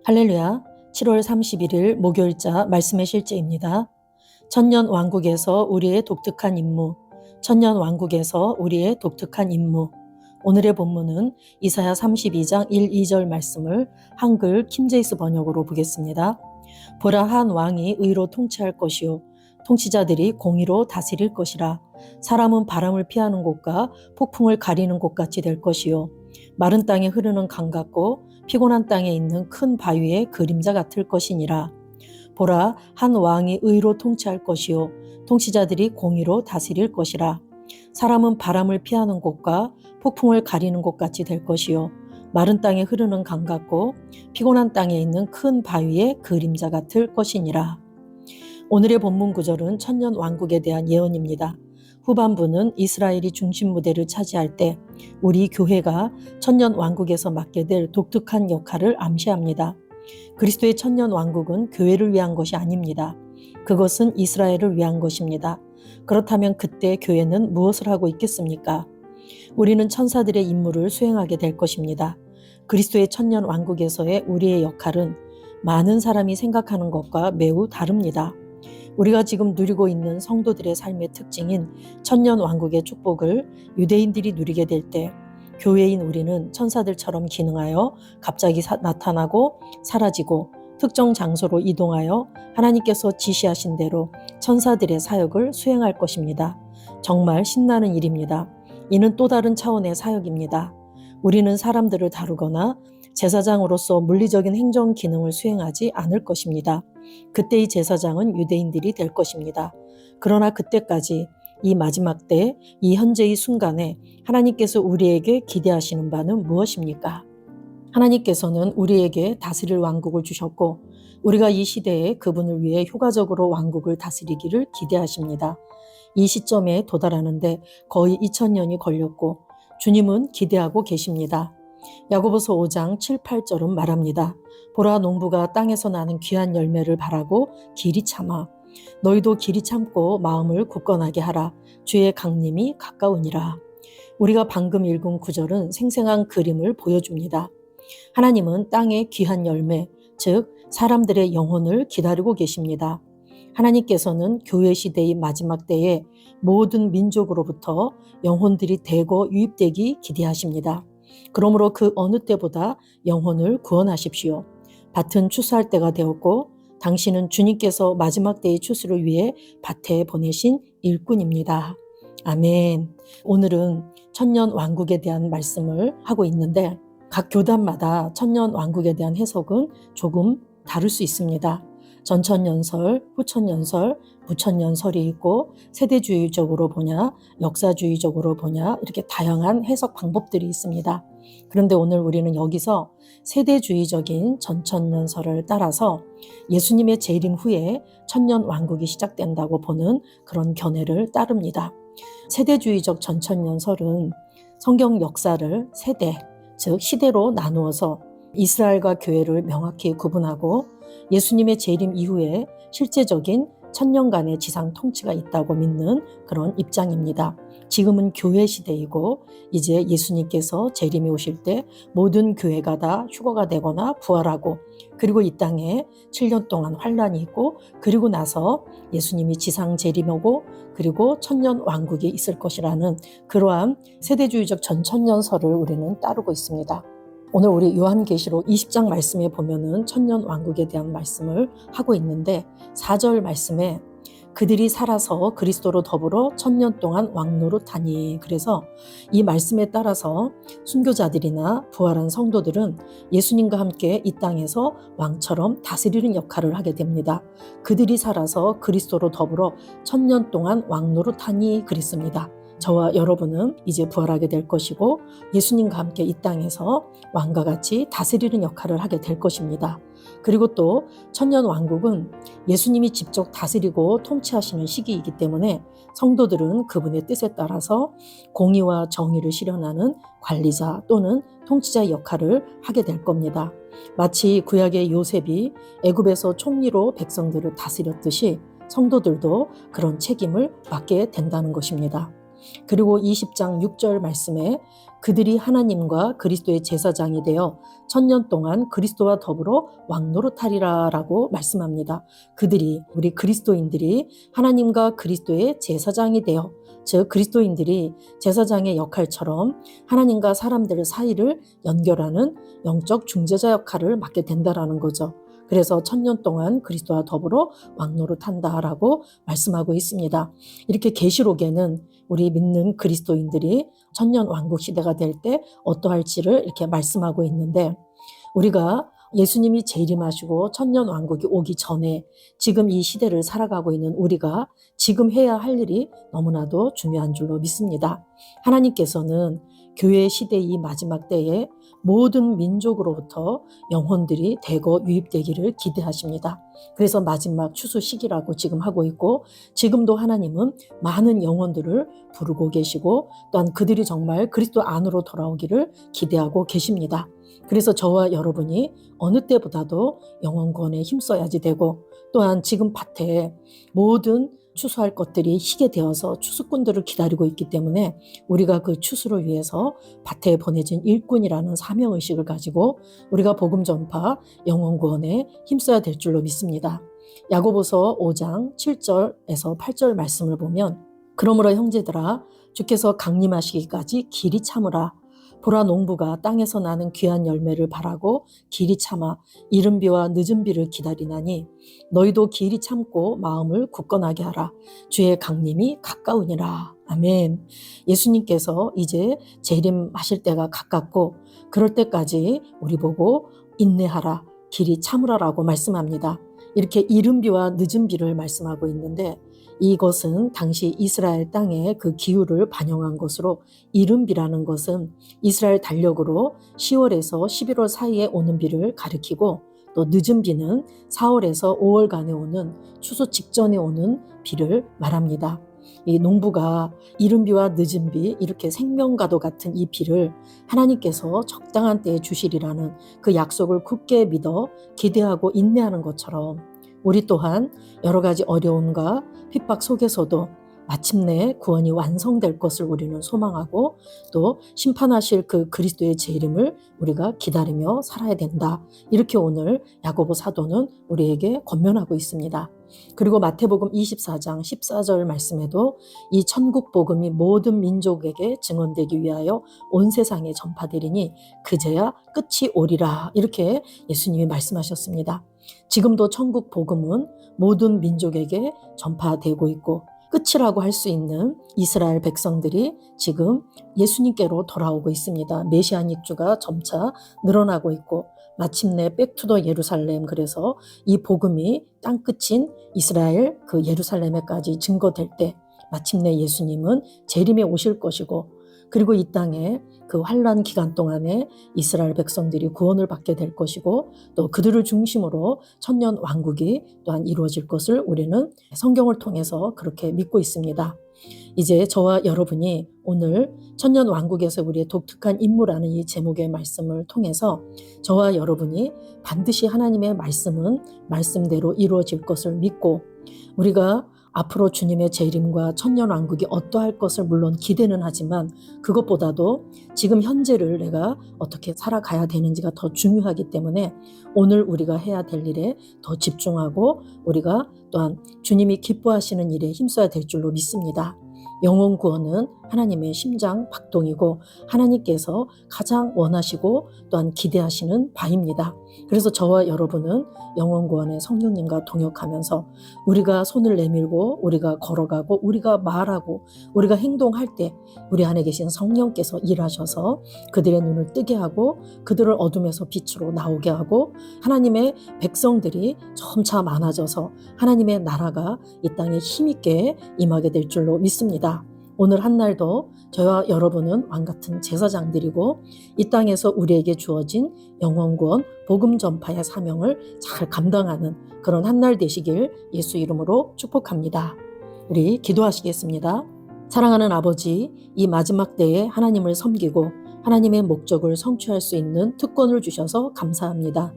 할렐루야. 7월 31일 목요일자 말씀의 실제입니다. 천년 왕국에서 우리의 독특한 임무. 천년 왕국에서 우리의 독특한 임무. 오늘의 본문은 이사야 32장 1, 2절 말씀을 한글 킹제임스 번역으로 보겠습니다. 보라, 한 왕이 의로 통치할 것이요 통치자들이 공의로 다스릴 것이라. 사람은 바람을 피하는 곳과 폭풍을 가리는 곳같이 될 것이요 마른 땅에 흐르는 강 같고 피곤한 땅에 있는 큰 바위의 그림자 같을 것이니라. 보라, 한 왕이 의로 통치할 것이요 통치자들이 공의로 다스릴 것이라. 사람은 바람을 피하는 곳과 폭풍을 가리는 곳같이 될 것이요 마른 땅에 흐르는 강 같고 피곤한 땅에 있는 큰 바위의 그림자 같을 것이니라. 오늘의 본문 구절은 천년 왕국에 대한 예언입니다. 후반부는 이스라엘이 중심 무대를 차지할 때 우리 교회가 천년 왕국에서 맡게 될 독특한 역할을 암시합니다. 그리스도의 천년 왕국은 교회를 위한 것이 아닙니다. 그것은 이스라엘을 위한 것입니다. 그렇다면 그때 교회는 무엇을 하고 있겠습니까? 우리는 천사들의 임무를 수행하게 될 것입니다. 그리스도의 천년 왕국에서의 우리의 역할은 많은 사람이 생각하는 것과 매우 다릅니다. 우리가 지금 누리고 있는 성도들의 삶의 특징인 천년 왕국의 축복을 유대인들이 누리게 될 때 교회인 우리는 천사들처럼 기능하여 갑자기 나타나고 사라지고 특정 장소로 이동하여 하나님께서 지시하신 대로 천사들의 사역을 수행할 것입니다. 정말 신나는 일입니다. 이는 또 다른 차원의 사역입니다. 우리는 사람들을 다루거나 제사장으로서 물리적인 행정 기능을 수행하지 않을 것입니다. 그때의 제사장은 유대인들이 될 것입니다. 그러나 그때까지 이 마지막 때, 이 현재의 순간에 하나님께서 우리에게 기대하시는 바는 무엇입니까? 하나님께서는 우리에게 다스릴 왕국을 주셨고 우리가 이 시대에 그분을 위해 효과적으로 왕국을 다스리기를 기대하십니다. 이 시점에 도달하는데 거의 2000년이 걸렸고 주님은 기대하고 계십니다. 야고보서 5장 7, 8절은 말합니다. 보라, 농부가 땅에서 나는 귀한 열매를 바라고 길이 참아. 너희도 길이 참고 마음을 굳건하게 하라. 주의 강림이 가까우니라. 우리가 방금 읽은 구절은 생생한 그림을 보여줍니다. 하나님은 땅의 귀한 열매, 즉 사람들의 영혼을 기다리고 계십니다. 하나님께서는 교회 시대의 마지막 때에 모든 민족으로부터 영혼들이 대거 유입되기 기대하십니다. 그러므로 그 어느 때보다 영혼을 구원하십시오. 밭은 추수할 때가 되었고 당신은 주님께서 마지막 때의 추수를 위해 밭에 보내신 일꾼입니다. 아멘. 오늘은 천년 왕국에 대한 말씀을 하고 있는데 각 교단마다 천년 왕국에 대한 해석은 조금 다를 수 있습니다. 전천년설, 후천년설, 부천년설이 있고 세대주의적으로 보냐, 역사주의적으로 보냐 이렇게 다양한 해석 방법들이 있습니다. 그런데 오늘 우리는 여기서 세대주의적인 전천년설을 따라서 예수님의 재림 후에 천년 왕국이 시작된다고 보는 그런 견해를 따릅니다. 세대주의적 전천년설은 성경 역사를 세대, 즉 시대로 나누어서 이스라엘과 교회를 명확히 구분하고 예수님의 재림 이후에 실제적인 천년간의 지상 통치가 있다고 믿는 그런 입장입니다. 지금은 교회 시대이고 이제 예수님께서 재림이 오실 때 모든 교회가 다 휴거가 되거나 부활하고 그리고 이 땅에 7년 동안 환란이 있고 그리고 나서 예수님이 지상 재림하고 그리고 천년 왕국이 있을 것이라는 그러한 세대주의적 전천년설을 우리는 따르고 있습니다. 오늘 우리 요한계시록 20장 말씀에 보면은 천년 왕국에 대한 말씀을 하고 있는데 4절 말씀에 그들이 살아서 그리스도로 더불어 천년 동안 왕노릇하니. 그래서 이 말씀에 따라서 순교자들이나 부활한 성도들은 예수님과 함께 이 땅에서 왕처럼 다스리는 역할을 하게 됩니다. 그들이 살아서 그리스도로 더불어 천년 동안 왕노릇하니 그랬습니다. 저와 여러분은 이제 부활하게 될 것이고 예수님과 함께 이 땅에서 왕과 같이 다스리는 역할을 하게 될 것입니다. 그리고 또 천년 왕국은 예수님이 직접 다스리고 통치하시는 시기이기 때문에 성도들은 그분의 뜻에 따라서 공의와 정의를 실현하는 관리자 또는 통치자의 역할을 하게 될 겁니다. 마치 구약의 요셉이 애굽에서 총리로 백성들을 다스렸듯이 성도들도 그런 책임을 맡게 된다는 것입니다. 그리고 20장 6절 말씀에 그들이 하나님과 그리스도의 제사장이 되어 천년 동안 그리스도와 더불어 왕노릇하리라 라고 말씀합니다. 그들이, 우리 그리스도인들이 하나님과 그리스도의 제사장이 되어, 즉 그리스도인들이 제사장의 역할처럼 하나님과 사람들 사이를 연결하는 영적 중재자 역할을 맡게 된다라는 거죠. 그래서 천년 동안 그리스도와 더불어 왕노릇한다라고 말씀하고 있습니다. 이렇게 계시록에는 우리 믿는 그리스도인들이 천년 왕국 시대가 될 때 어떠할지를 이렇게 말씀하고 있는데, 우리가 예수님이 재림하시고 천년 왕국이 오기 전에 지금 이 시대를 살아가고 있는 우리가 지금 해야 할 일이 너무나도 중요한 줄로 믿습니다. 하나님께서는 교회 시대의 이 마지막 때에 모든 민족으로부터 영혼들이 대거 유입되기를 기대하십니다. 그래서 마지막 추수 시기라고 지금 하고 있고, 지금도 하나님은 많은 영혼들을 부르고 계시고, 또한 그들이 정말 그리스도 안으로 돌아오기를 기대하고 계십니다. 그래서 저와 여러분이 어느 때보다도 영혼 구원에 힘써야지 되고, 또한 지금 밭에 모든 추수할 것들이 희게 되어서 추수꾼들을 기다리고 있기 때문에 우리가 그 추수를 위해서 밭에 보내진 일꾼이라는 사명의식을 가지고 우리가 복음 전파, 영혼 구원에 힘써야 될 줄로 믿습니다. 야고보서 5장 7절에서 8절 말씀을 보면, 그러므로 형제들아 주께서 강림하시기까지 길이 참으라. 보라, 농부가 땅에서 나는 귀한 열매를 바라고 길이 참아 이른 비와 늦은 비를 기다리나니 너희도 길이 참고 마음을 굳건하게 하라. 주의 강림이 가까우니라. 아멘. 예수님께서 이제 재림하실 때가 가깝고, 그럴 때까지 우리 보고 인내하라, 길이 참으라라고 말씀합니다. 이렇게 이른 비와 늦은 비를 말씀하고 있는데, 이것은 당시 이스라엘 땅의 그 기후를 반영한 것으로, 이른 비라는 것은 이스라엘 달력으로 10월에서 11월 사이에 오는 비를 가리키고, 또 늦은 비는 4월에서 5월간에 오는 추수 직전에 오는 비를 말합니다. 이 농부가 이른 비와 늦은 비, 이렇게 생명과도 같은 이 비를 하나님께서 적당한 때에 주시리라는 그 약속을 굳게 믿어 기대하고 인내하는 것처럼, 우리 또한 여러 가지 어려움과 핍박 속에서도 마침내 구원이 완성될 것을 우리는 소망하고, 또 심판하실 그 그리스도의 재림을 우리가 기다리며 살아야 된다. 이렇게 오늘 야고보 사도는 우리에게 권면하고 있습니다. 그리고 마태복음 24장 14절 말씀에도 이 천국 복음이 모든 민족에게 증언되기 위하여 온 세상에 전파되리니 그제야 끝이 오리라. 이렇게 예수님이 말씀하셨습니다. 지금도 천국 복음은 모든 민족에게 전파되고 있고, 끝이라고 할 수 있는 이스라엘 백성들이 지금 예수님께로 돌아오고 있습니다. 메시아닉 주가 점차 늘어나고 있고, 마침내 백투더 예루살렘, 그래서 이 복음이 땅끝인 이스라엘 그 예루살렘에까지 증거될 때 마침내 예수님은 재림에 오실 것이고, 그리고 이 땅에 그 환난 기간 동안에 이스라엘 백성들이 구원을 받게 될 것이고, 또 그들을 중심으로 천년 왕국이 또한 이루어질 것을 우리는 성경을 통해서 그렇게 믿고 있습니다. 이제 저와 여러분이 오늘 천년 왕국에서 우리의 독특한 임무라는 이 제목의 말씀을 통해서 저와 여러분이 반드시 하나님의 말씀은 말씀대로 이루어질 것을 믿고, 우리가 앞으로 주님의 재림과 천년 왕국이 어떠할 것을 물론 기대는 하지만, 그것보다도 지금 현재를 내가 어떻게 살아가야 되는지가 더 중요하기 때문에 오늘 우리가 해야 될 일에 더 집중하고, 우리가 또한 주님이 기뻐하시는 일에 힘써야 될 줄로 믿습니다. 영혼 구원은 하나님의 심장 박동이고 하나님께서 가장 원하시고 또한 기대하시는 바입니다. 그래서 저와 여러분은 영혼 구원의 성령님과 동역하면서 우리가 손을 내밀고 우리가 걸어가고 우리가 말하고 우리가 행동할 때 우리 안에 계신 성령께서 일하셔서 그들의 눈을 뜨게 하고 그들을 어둠에서 빛으로 나오게 하고, 하나님의 백성들이 점차 많아져서 하나님의 나라가 이 땅에 힘있게 임하게 될 줄로 믿습니다. 오늘 한 날도 저와 여러분은 왕같은 제사장들이고, 이 땅에서 우리에게 주어진 영혼구원 복음 전파의 사명을 잘 감당하는 그런 한 날 되시길 예수 이름으로 축복합니다. 우리 기도하시겠습니다. 사랑하는 아버지, 이 마지막 때에 하나님을 섬기고 하나님의 목적을 성취할 수 있는 특권을 주셔서 감사합니다.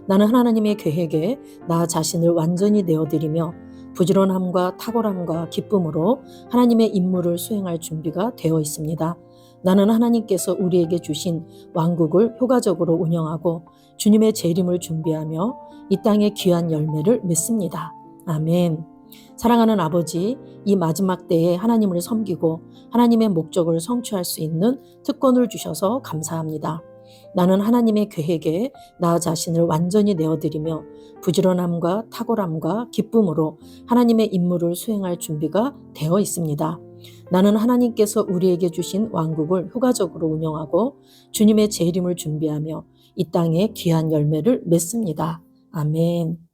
나는 하나님의 계획에 나 자신을 완전히 내어드리며 부지런함과 탁월함과 기쁨으로 하나님의 임무를 수행할 준비가 되어 있습니다. 나는 하나님께서 우리에게 주신 왕국을 효과적으로 운영하고 주님의 재림을 준비하며 이 땅의 귀한 열매를 맺습니다. 아멘. 사랑하는 아버지, 이 마지막 때에 하나님을 섬기고 하나님의 목적을 성취할 수 있는 특권을 주셔서 감사합니다. 나는 하나님의 계획에 나 자신을 완전히 내어드리며 부지런함과 탁월함과 기쁨으로 하나님의 임무를 수행할 준비가 되어 있습니다. 나는 하나님께서 우리에게 주신 왕국을 효과적으로 운영하고 주님의 재림을 준비하며 이 땅에 귀한 열매를 맺습니다. 아멘.